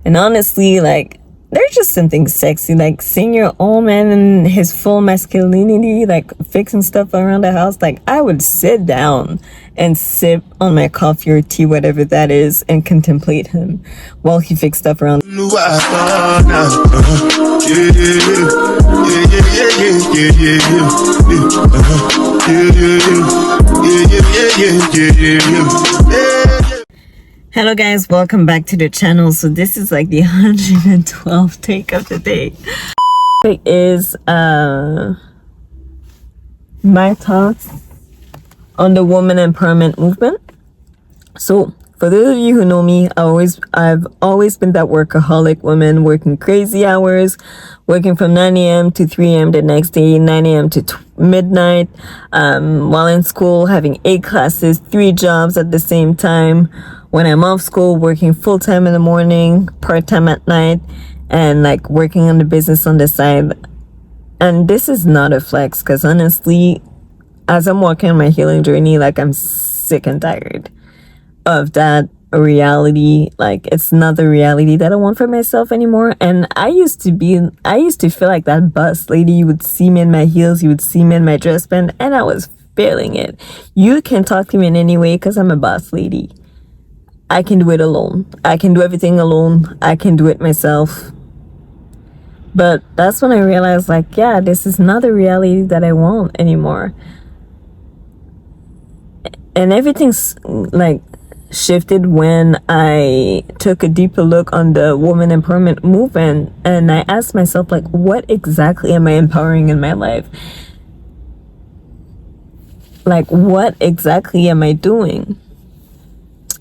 And honestly, like, there's just something sexy, like seeing your old man in his full masculinity, like fixing stuff around the house. Like, I would sit down and sip on my coffee or tea, whatever that is, and contemplate him while he fixed stuff around. Hello guys, welcome back to the channel. So this is like the 112th take of the day. It is my thoughts on the woman empowerment movement. So for those of you who know me, I've always been that workaholic woman, working crazy hours, working from 9 a.m. to 3 a.m. the next day, 9 a.m. to midnight, while in school, having 8 classes, 3 jobs at the same time. When I'm off school, working full-time in the morning, part-time at night, and like working on the business on the side. And this is not a flex, because honestly, as I'm walking on my healing journey, like, I'm sick and tired of that reality. Like, it's not the reality that I want for myself anymore. And I used to feel like that boss lady. You would see me in my heels, you would see me in my dress band, and I was feeling it. You can talk to me in any way because I'm a boss lady. I can do it alone. I can do everything alone. I can do it myself. But that's when I realized, like, yeah, this is not the reality that I want anymore. And everything's like shifted when I took a deeper look on the woman empowerment movement, and I asked myself, like, what exactly am I empowering in my life? Like, what exactly am I doing?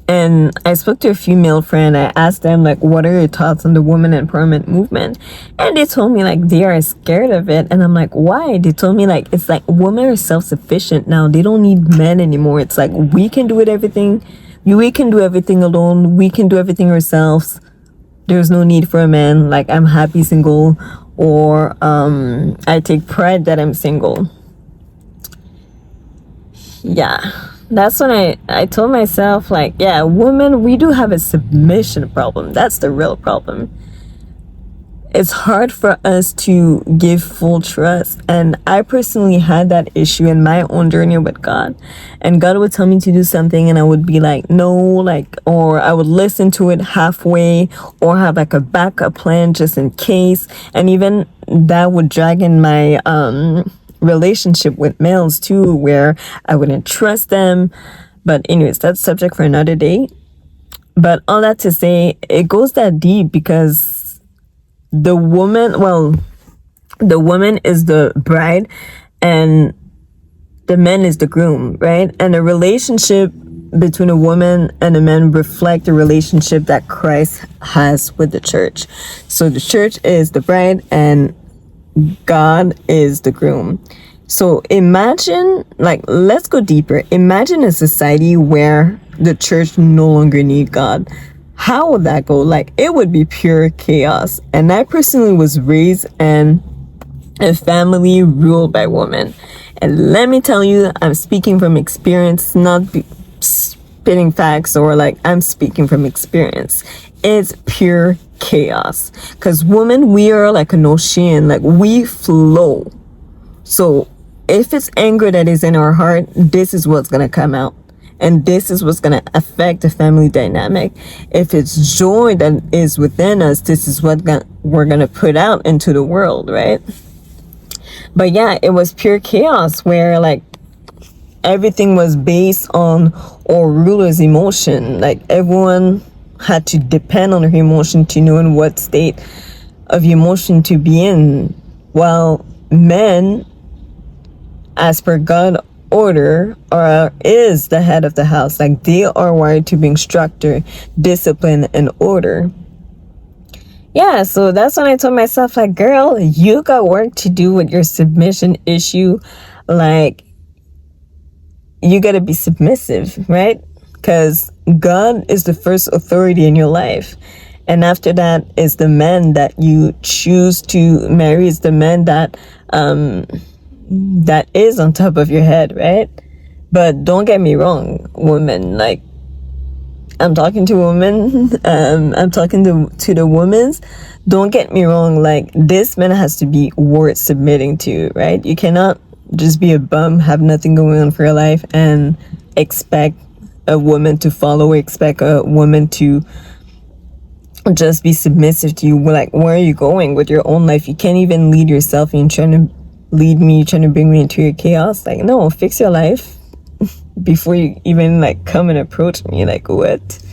And I spoke to a female friend. I asked them, like, what are your thoughts on the woman empowerment movement? And they told me, like, they are scared of it. And I'm like, why? They told me, like, it's like women are self-sufficient now. They don't need men anymore. It's like, we can do everything. We can do everything alone. We can do everything ourselves. There's no need for a man. Like, I'm happy single, or I take pride that I'm single. Yeah. That's when I told myself, like, yeah, women, we do have a submission problem. That's the real problem. It's hard for us to give full trust. And I personally had that issue in my own journey with God. And God would tell me to do something, and I would be like, no, like, or I would listen to it halfway, or have like a backup plan just in case. And even that would drag in my relationship with males too, where I wouldn't trust them. But anyways, that's subject for another day. But all that to say, it goes that deep, because the woman is the bride and the man is the groom, right? And the relationship between a woman and a man reflect the relationship that Christ has with the church. So the church is the bride and God is the groom. So imagine, like, let's go deeper. Imagine a society where the church no longer need God. How would that go? Like, it would be pure chaos. And I personally was raised in a family ruled by women. And let me tell you, I'm speaking from experience, not spitting facts, or like, I'm speaking from experience. It's pure chaos, because women, we are like an ocean, like, we flow. So if it's anger that is in our heart, this is what's going to come out, and this is what's going to affect the family dynamic. If it's joy that is within us, this is what we're going to put out into the world, right? But yeah, it was pure chaos, where like everything was based on our ruler's emotion. Like, everyone had to depend on her emotion to know in what state of emotion to be in, while men, as per God order, is the head of the house. Like, they are wired to bring structure, discipline, and order. Yeah, so that's when I told myself, like, girl, you got work to do with your submission issue. Like, you got to be submissive, right? Because God is the first authority in your life. And after that is the man that you choose to marry, is the man that that is on top of your head, right? But don't get me wrong, women, like, I'm talking to women. I'm talking to the women. Don't get me wrong. Like, this man has to be worth submitting to, right? You cannot just be a bum, have nothing going on for your life, and expect a woman to follow, expect a woman to just be submissive to you. Like, where are you going with your own life? You can't even lead yourself, and you're trying to lead me, trying to bring me into your chaos. Like, no, fix your life before you even like come and approach me. Like, what?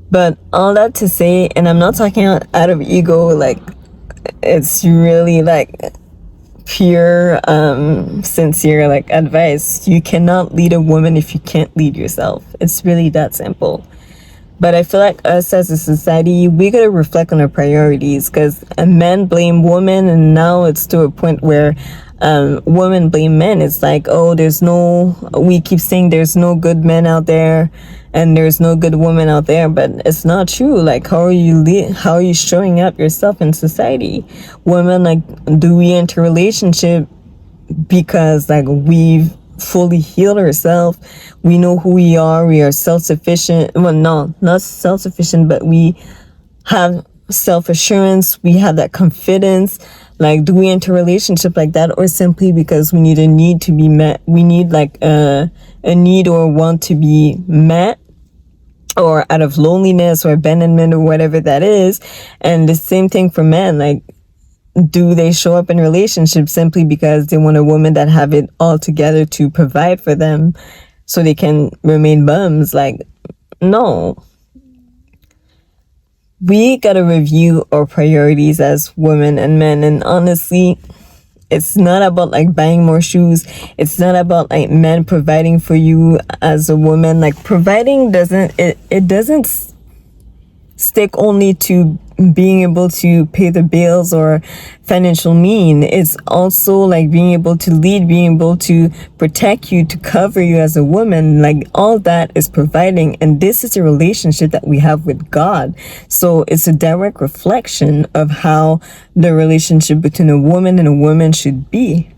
But all that to say, and I'm not talking out of ego, like, it's really like pure sincere like advice. You cannot lead a woman if you can't lead yourself. It's really that simple. But I feel like us as a society, we gotta reflect on our priorities, because men blame women, and now it's to a point where women blame men. It's like, oh, we keep saying there's no good men out there, and there's no good women out there, but it's not true. Like, how are you showing up yourself in society? Women, like, do we enter a relationship because like we've fully healed ourselves, we know who we are self-sufficient? Well, no, not self-sufficient, but we have self-assurance, we have that confidence. Like, do we enter a relationship like that, or simply because we need a need to be met? We need like a need or want to be met, or out of loneliness or abandonment or whatever that is. And the same thing for men. Like, do they show up in relationships simply because they want a woman that have it all together to provide for them so they can remain bums? Like, no. We gotta review our priorities as women and men. And honestly, it's not about like buying more shoes. It's not about like men providing for you as a woman. Like, providing doesn't stick only to being able to pay the bills or financial mean. It's also like being able to lead, being able to protect you, to cover you as a woman. Like, all that is providing. And this is a relationship that we have with God. So it's a direct reflection of how the relationship between a woman and a woman should be.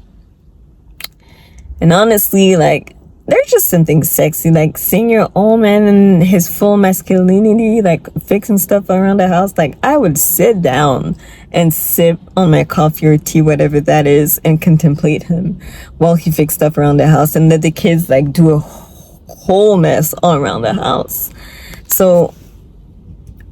And honestly, like, there's just something sexy, like seeing your own man in his full masculinity, like fixing stuff around the house. Like, I would sit down and sip on my coffee or tea, whatever that is, and contemplate him while he fixed stuff around the house, and let the kids like do a whole mess all around the house. So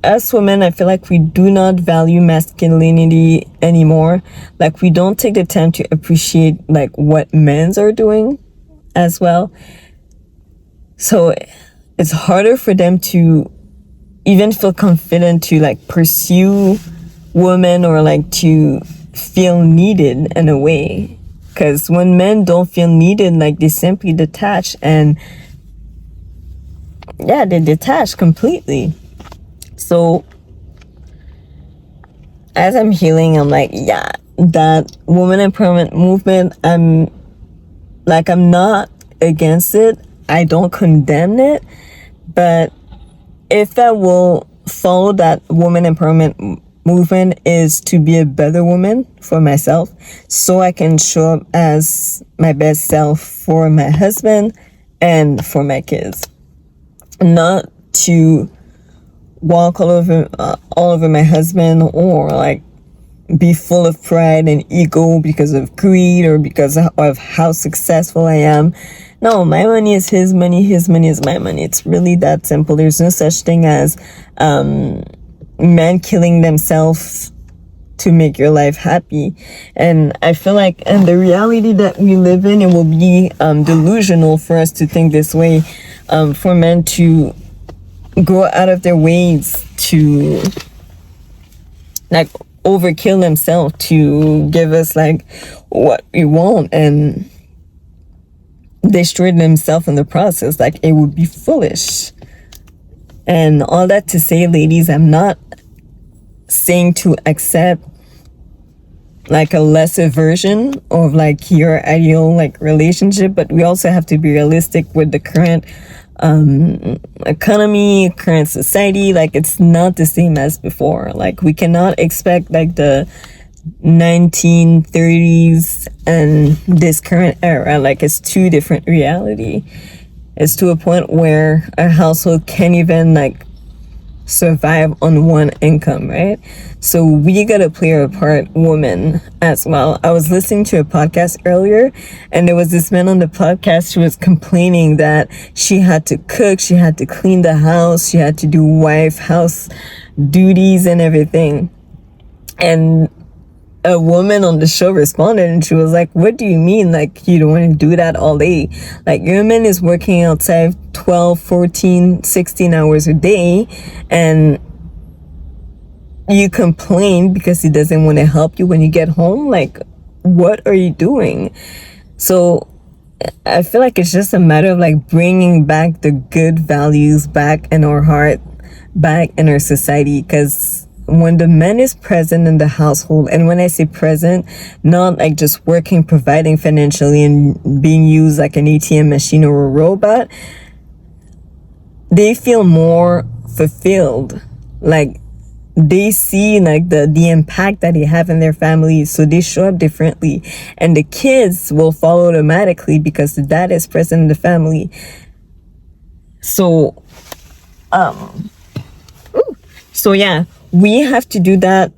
as women, I feel like we do not value masculinity anymore. Like, we don't take the time to appreciate like what men's are doing as well. So it's harder for them to even feel confident to like pursue women, or like to feel needed in a way. Because when men don't feel needed, like, they simply detach, and yeah, they detach completely. So as I'm healing, I'm like, yeah, that woman empowerment movement, I'm not against it. I don't condemn it. But if I will follow that woman empowerment movement, is to be a better woman for myself, so I can show up as my best self for my husband and for my kids. Not to walk all over my husband, or like be full of pride and ego because of greed, or because of how successful I am. No, my money is his money is my money. It's really that simple. There's no such thing as men killing themselves to make your life happy. And I feel like in the reality that we live in, it will be delusional for us to think this way, for men to go out of their ways to like overkill themselves to give us like what we want, and destroy themselves in the process. Like, it would be foolish. And all that to say, ladies, I'm not saying to accept like a lesser version of like your ideal like relationship, but we also have to be realistic with the current economy, current society. Like, it's not the same as before. Like, we cannot expect like the 1930s and this current era. Like, it's two different reality. It's to a point where a household can't even like survive on one income, right? So we gotta play our part, women, as well. I was listening to a podcast earlier, and there was this man on the podcast who was complaining that she had to cook, she had to clean the house, she had to do house duties and everything. And a woman on the show responded, and she was like, what do you mean, like, you don't want to do that all day? Like, your man is working outside 12, 14, 16 hours a day, and you complain because he doesn't want to help you when you get home. Like, what are you doing? So I feel like it's just a matter of like bringing back the good values back in our heart, back in our society. Because when the man is present in the household, and when I say present, not like just working, providing financially and being used like an ATM machine or a robot, they feel more fulfilled. Like, they see like the impact that they have in their family, so they show up differently, and the kids will follow automatically because the dad is present in the family. So yeah, we have to do that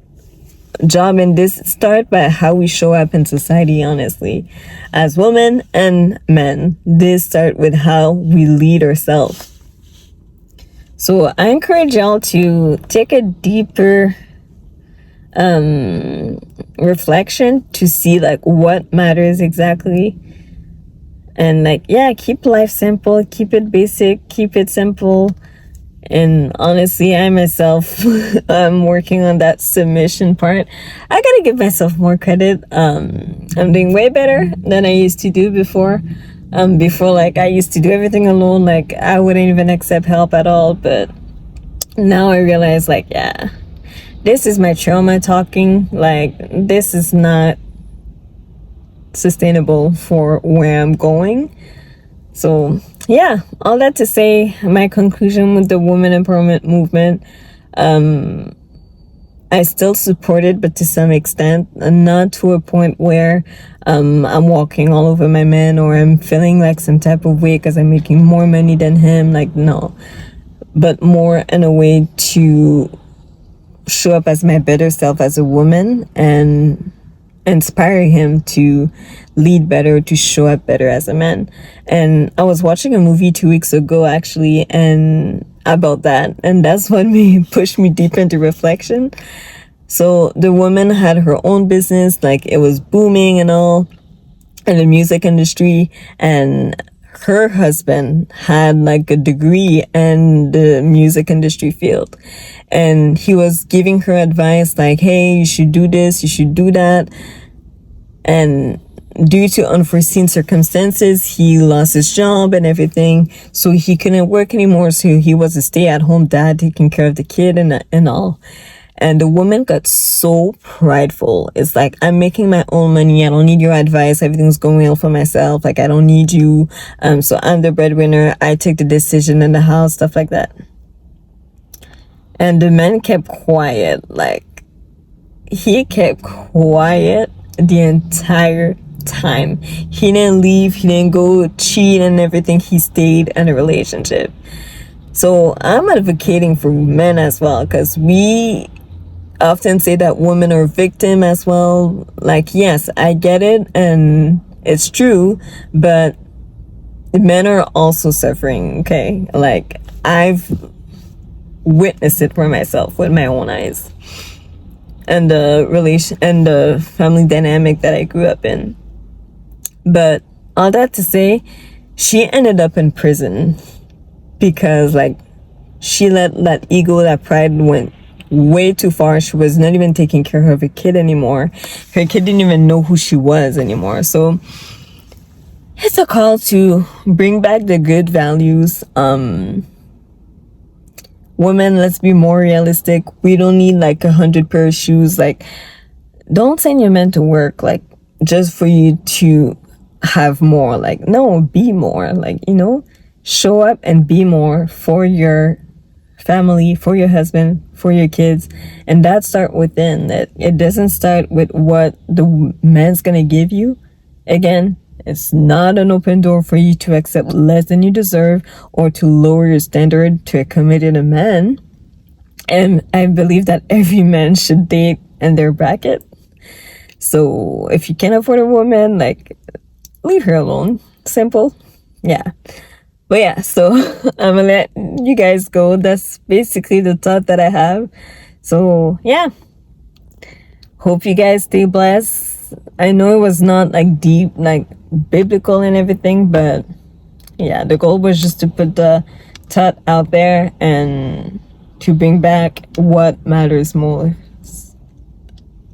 job, and this start by how we show up in society, honestly, as women and men. This start with how we lead ourselves. So I encourage y'all to take a deeper reflection to see like what matters exactly. And like, yeah, keep life simple, keep it basic, keep it simple. And honestly, I myself, I'm working on that submission part. I gotta give myself more credit. I'm doing way better than I used to do before. Before, like, I used to do everything alone. Like, I wouldn't even accept help at all. But now I realize, like, yeah, this is my trauma talking. Like, this is not sustainable for where I'm going. So, yeah, all that to say, my conclusion with the women empowerment movement, I still support it, but to some extent, not to a point where I'm walking all over my man, or I'm feeling like some type of way because I'm making more money than him. Like, no, but more in a way to show up as my better self as a woman and inspire him to lead better, to show up better as a man. And I was watching a movie 2 weeks ago, actually, and about that, and that's what pushed me deep into reflection. So the woman had her own business, like it was booming and all in the music industry, and her husband had like a degree in the music industry field, and he was giving her advice like, hey, you should do this, you should do that. And due to unforeseen circumstances, he lost his job and everything, so he couldn't work anymore. So he was a stay-at-home dad taking care of the kid and all. And the woman got so prideful. It's like, I'm making my own money, I don't need your advice, everything's going well for myself, like I don't need you, so I'm the breadwinner, I take the decision in the house, stuff like that. And the man kept quiet. Like, he kept quiet the entire time. He didn't leave, he didn't go cheat and everything, he stayed in a relationship. So I'm advocating for men as well, because we often say that women are victim as well. Like, yes, I get it and it's true, but men are also suffering, okay? Like, I've witnessed it for myself with my own eyes, and the family dynamic that I grew up in. But all that to say, she ended up in prison because, like, she let that ego, that pride went way too far. She was not even taking care of her kid anymore. Her kid didn't even know who she was anymore. So it's a call to bring back the good values. Women, let's be more realistic. We don't need like 100 pair of shoes. Like, don't send your men to work like just for you to have more. Like, no, be more. Like, you know, show up and be more for your family, for your husband, for your kids. And that start within. That it doesn't start with what the man's gonna give you. Again, It's not an open door for you to accept less than you deserve or to lower your standard to accommodate a man. And I believe that every man should date in their bracket. So if you can't afford a woman, like, leave her alone. Simple. Yeah. But yeah, so I'm gonna let you guys go. That's basically the thought that I have. So yeah. Hope you guys stay blessed. I know it was not like deep, like biblical and everything, but yeah, the goal was just to put the thought out there and to bring back what matters most,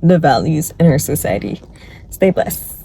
the values in our society. Stay blessed.